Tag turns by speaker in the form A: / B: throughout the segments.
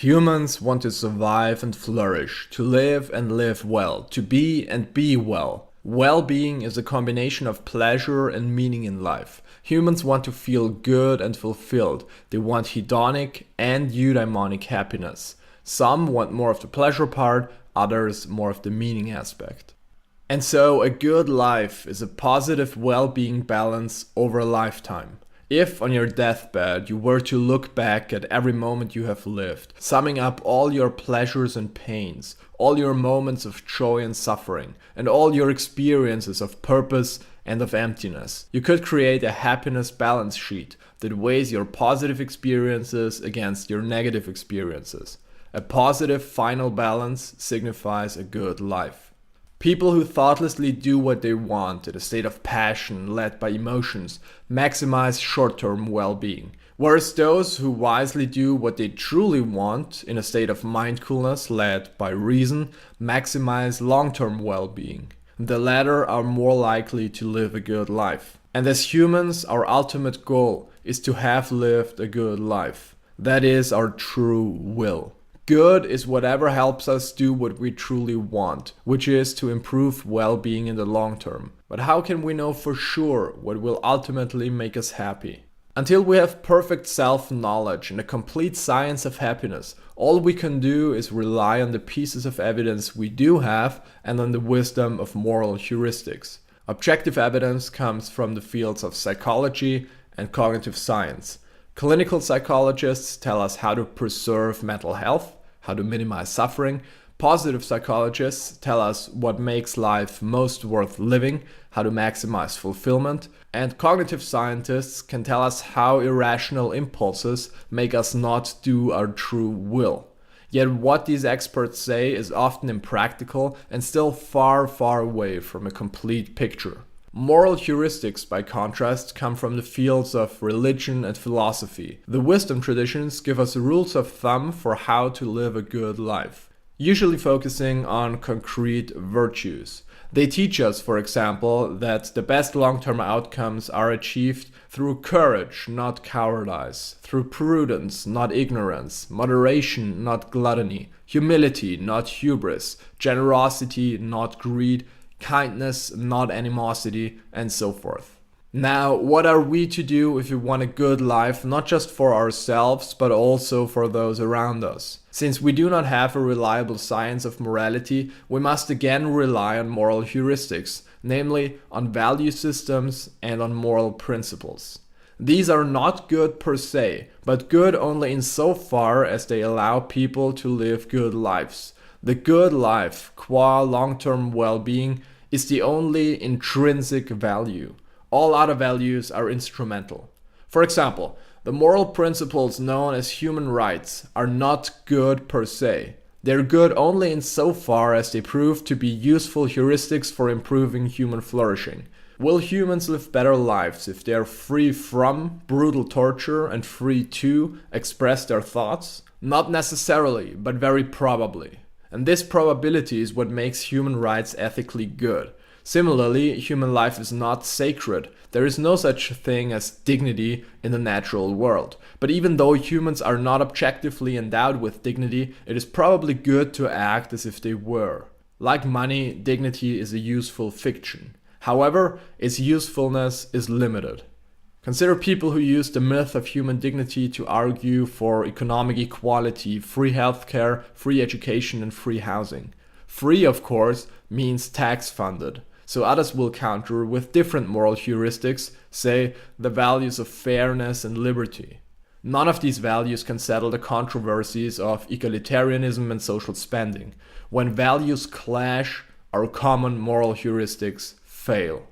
A: Humans want to survive and flourish, to live and live well, to be and be well. Well-being is a combination of pleasure and meaning in life. Humans want to feel good and fulfilled. They want hedonic and eudaimonic happiness. Some want more of the pleasure part, others more of the meaning aspect. And so a good life is a positive well-being balance over a lifetime. If on your deathbed you were to look back at every moment you have lived, summing up all your pleasures and pains, all your moments of joy and suffering, and all your experiences of purpose and of emptiness, you could create a happiness balance sheet that weighs your positive experiences against your negative experiences. A positive final balance signifies a good life. People who thoughtlessly do what they want in a state of passion led by emotions maximize short-term well-being, whereas those who wisely do what they truly want in a state of mindfulness led by reason maximize long-term well-being. The latter are more likely to live a good life. And as humans, our ultimate goal is to have lived a good life. That is our true will. Good is whatever helps us do what we truly want, which is to improve well-being in the long term. But how can we know for sure what will ultimately make us happy? Until we have perfect self-knowledge and a complete science of happiness, all we can do is rely on the pieces of evidence we do have and on the wisdom of moral heuristics. Objective evidence comes from the fields of psychology and cognitive science. Clinical psychologists tell us how to preserve mental health, how to minimize suffering. Positive psychologists tell us what makes life most worth living, how to maximize fulfillment. And cognitive scientists can tell us how irrational impulses make us not do our true will. Yet what these experts say is often impractical and still far, far away from a complete picture. Moral heuristics, by contrast, come from the fields of religion and philosophy. The wisdom traditions give us rules of thumb for how to live a good life, usually focusing on concrete virtues. They teach us, for example, that the best long-term outcomes are achieved through courage, not cowardice, through prudence, not ignorance, moderation, not gluttony, humility, not hubris, generosity, not greed, kindness, not animosity, and so forth. Now, what are we to do if we want a good life, not just for ourselves, but also for those around us? Since we do not have a reliable science of morality, we must again rely on moral heuristics, namely on value systems and on moral principles. These are not good per se, but good only insofar as they allow people to live good lives. The good life, qua long-term well-being, is the only intrinsic value. All other values are instrumental. For example, the moral principles known as human rights are not good per se. They're good only insofar as they prove to be useful heuristics for improving human flourishing. Will humans live better lives if they are free from brutal torture and free to express their thoughts? Not necessarily, but very probably. And this probability is what makes human rights ethically good. Similarly, human life is not sacred. There is no such thing as dignity in the natural world. But even though humans are not objectively endowed with dignity, it is probably good to act as if they were. Like money, dignity is a useful fiction. However, its usefulness is limited. Consider people who use the myth of human dignity to argue for economic equality, free healthcare, free education, and free housing. Free, of course, means tax-funded. So others will counter with different moral heuristics, say the values of fairness and liberty. None of these values can settle the controversies of egalitarianism and social spending. When values clash, our common moral heuristics fail.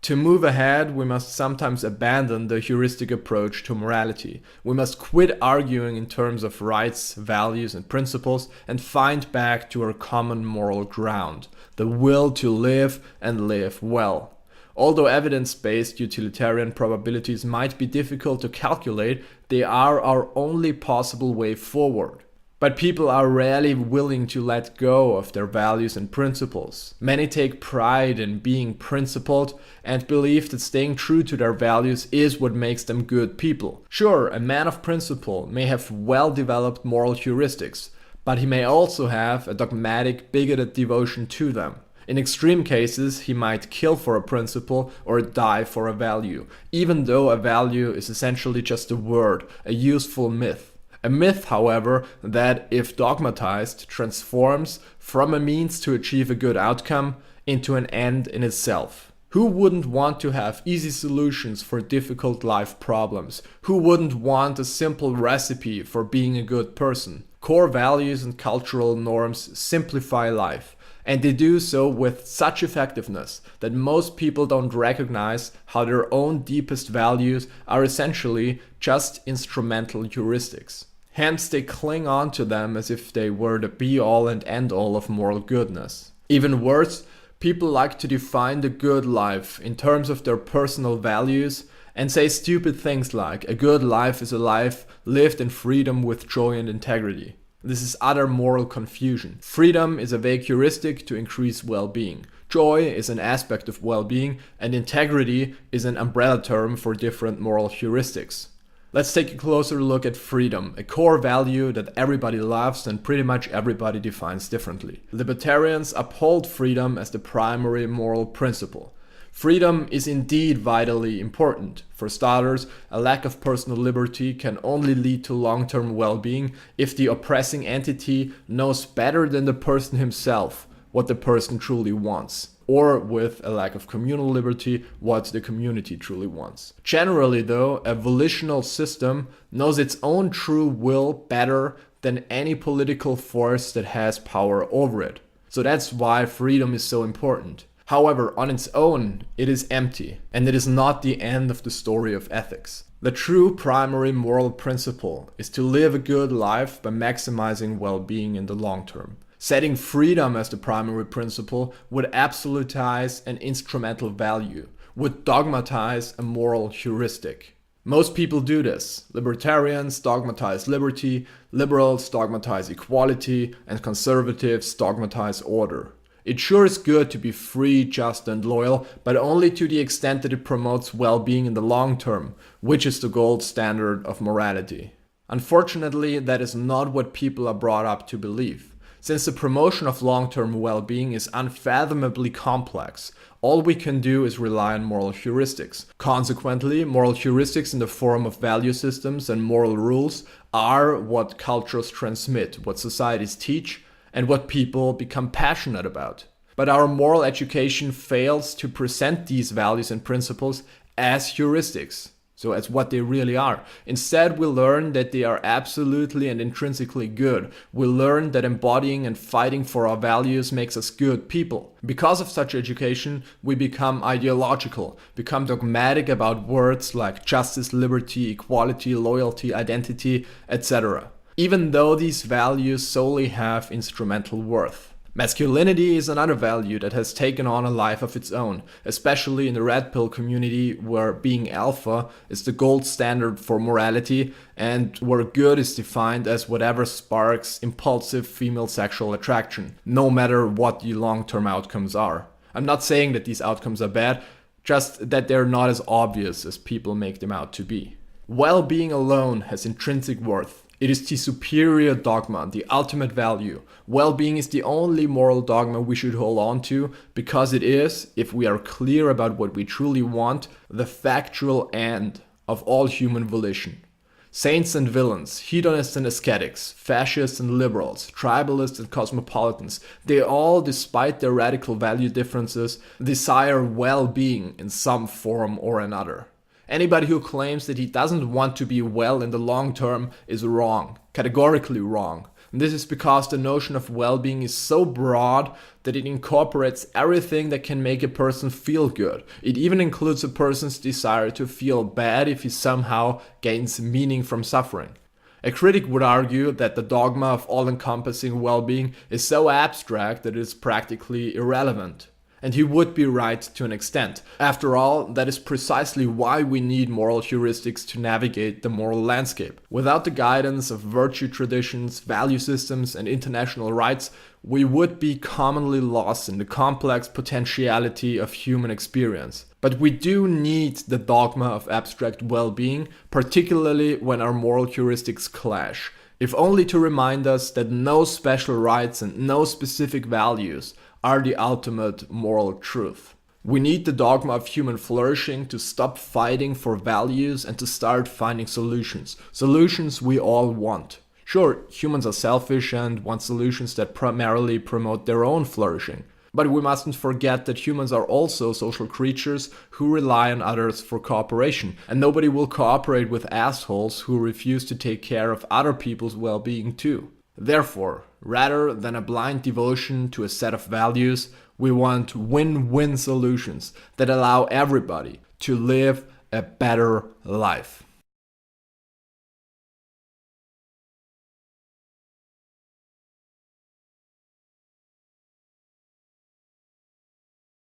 A: To move ahead, we must sometimes abandon the heuristic approach to morality. We must quit arguing in terms of rights, values, and principles and find back to our common moral ground, the will to live and live well. Although evidence-based utilitarian probabilities might be difficult to calculate, they are our only possible way forward. But people are rarely willing to let go of their values and principles. Many take pride in being principled and believe that staying true to their values is what makes them good people. Sure, a man of principle may have well-developed moral heuristics, but he may also have a dogmatic, bigoted devotion to them. In extreme cases, he might kill for a principle or die for a value, even though a value is essentially just a word, a useful myth. A myth, however, that, if dogmatized, transforms from a means to achieve a good outcome into an end in itself. Who wouldn't want to have easy solutions for difficult life problems? Who wouldn't want a simple recipe for being a good person? Core values and cultural norms simplify life, and they do so with such effectiveness that most people don't recognize how their own deepest values are essentially just instrumental heuristics. Hence, they cling on to them as if they were the be-all and end-all of moral goodness. Even worse, people like to define the good life in terms of their personal values and say stupid things like, a good life is a life lived in freedom with joy and integrity. This is utter moral confusion. Freedom is a vague heuristic to increase well-being. Joy is an aspect of well-being, and integrity is an umbrella term for different moral heuristics. Let's take a closer look at freedom, a core value that everybody loves and pretty much everybody defines differently. Libertarians uphold freedom as the primary moral principle. Freedom is indeed vitally important. For starters, a lack of personal liberty can only lead to long-term well-being if the oppressing entity knows better than the person himself what the person truly wants, or with a lack of communal liberty, what the community truly wants. Generally though, a volitional system knows its own true will better than any political force that has power over it. So that's why freedom is so important. However, on its own, it is empty, and it is not the end of the story of ethics. The true primary moral principle is to live a good life by maximizing well-being in the long term. Setting freedom as the primary principle would absolutize an instrumental value, would dogmatize a moral heuristic. Most people do this. Libertarians dogmatize liberty, liberals dogmatize equality, and conservatives dogmatize order. It sure is good to be free, just, and loyal, but only to the extent that it promotes well-being in the long term, which is the gold standard of morality. Unfortunately, that is not what people are brought up to believe. Since the promotion of long-term well-being is unfathomably complex, all we can do is rely on moral heuristics. Consequently, moral heuristics in the form of value systems and moral rules are what cultures transmit, what societies teach, and what people become passionate about. But our moral education fails to present these values and principles as heuristics, so as what they really are. Instead, we learn that they are absolutely and intrinsically good. We learn that embodying and fighting for our values makes us good people. Because of such education, we become ideological, become dogmatic about words like justice, liberty, equality, loyalty, identity, etc., even though these values solely have instrumental worth. Masculinity is another value that has taken on a life of its own, especially in the red pill community where being alpha is the gold standard for morality and where good is defined as whatever sparks impulsive female sexual attraction, no matter what the long-term outcomes are. I'm not saying that these outcomes are bad, just that they're not as obvious as people make them out to be. Well-being alone has intrinsic worth. It is the superior dogma, the ultimate value. Well-being is the only moral dogma we should hold on to because it is, if we are clear about what we truly want, the factual end of all human volition. Saints and villains, hedonists and ascetics, fascists and liberals, tribalists and cosmopolitans, they all, despite their radical value differences, desire well-being in some form or another. Anybody who claims that he doesn't want to be well in the long term is wrong, categorically wrong. And this is because the notion of well-being is so broad that it incorporates everything that can make a person feel good. It even includes a person's desire to feel bad if he somehow gains meaning from suffering. A critic would argue that the dogma of all-encompassing well-being is so abstract that it is practically irrelevant. And he would be right to an extent. After all, that is precisely why we need moral heuristics to navigate the moral landscape. Without the guidance of virtue traditions, value systems, and international rights, we would be commonly lost in the complex potentiality of human experience. But we do need the dogma of abstract well-being, particularly when our moral heuristics clash, if only to remind us that no special rights and no specific values are the ultimate moral truth. We need the dogma of human flourishing to stop fighting for values and to start finding solutions. Solutions we all want. Sure, humans are selfish and want solutions that primarily promote their own flourishing. But we mustn't forget that humans are also social creatures who rely on others for cooperation. And nobody will cooperate with assholes who refuse to take care of other people's well-being too. Therefore, rather than a blind devotion to a set of values, we want win-win solutions that allow everybody to live a better life.